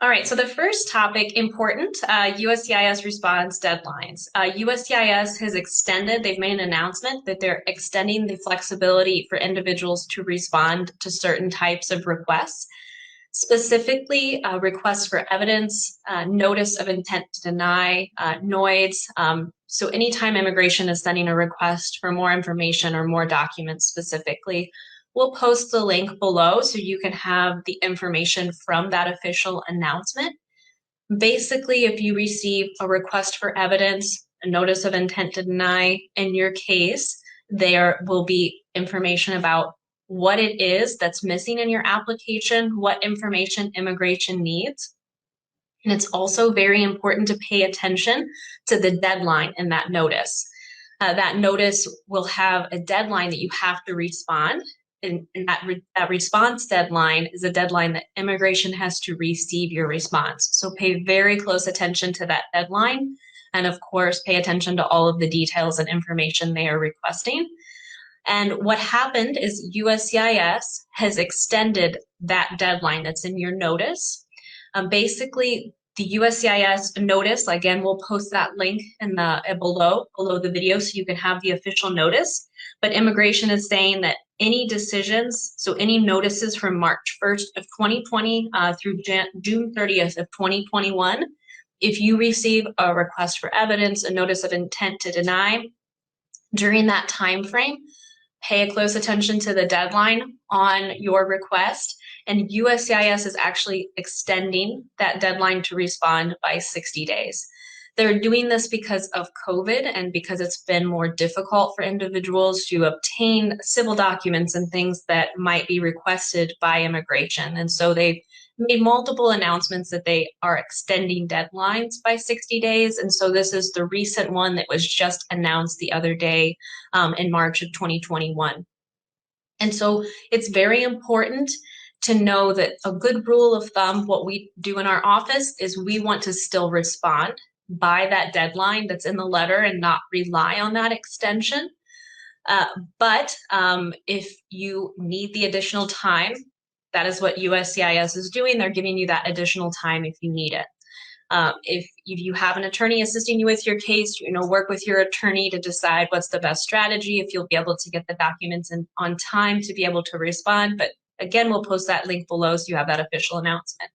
All right, so the first topic, important, USCIS response deadlines. USCIS has extended, they've made an announcement that they're extending the flexibility for individuals to respond to certain types of requests, specifically requests for evidence, notice of intent to deny, NOIDs. So anytime immigration is sending a request for more information or more documents specifically, we'll post the link below so you can have the information from that official announcement. Basically, if you receive a request for evidence, a notice of intent to deny, in your case, there will be information about what it is that's missing in your application, what information immigration needs. And it's also very important to pay attention to the deadline in that notice. That notice will have a deadline that you have to respond. And that response deadline is a deadline that immigration has to receive your response. So pay very close attention to that deadline. And of course, pay attention to all of the details and information they are requesting. And what happened is USCIS has extended that deadline that's in your notice. Basically, the USCIS notice, again, we'll post that link in the below the video so you can have the official notice. But immigration is saying that any decisions, so any notices from March 1st of 2020 through June 30th of 2021, if you receive a request for evidence, a notice of intent to deny, during that time frame, pay a close attention to the deadline on your request, and USCIS is actually extending that deadline to respond by 60 days. They're doing this because of COVID and because it's been more difficult for individuals to obtain civil documents and things that might be requested by immigration. And so they've made multiple announcements that they are extending deadlines by 60 days. And so this is the recent one that was just announced the other day in March of 2021. And so it's very important to know that a good rule of thumb, what we do in our office is we want to still respond by that deadline that's in the letter and not rely on that extension. But if you need the additional time, that is what USCIS is doing. They're giving you that additional time if you need it. If you have an attorney assisting you with your case, work with your attorney to decide what's the best strategy, if you'll be able to get the documents in on time to be able to respond. But again, we'll post that link below so you have that official announcement.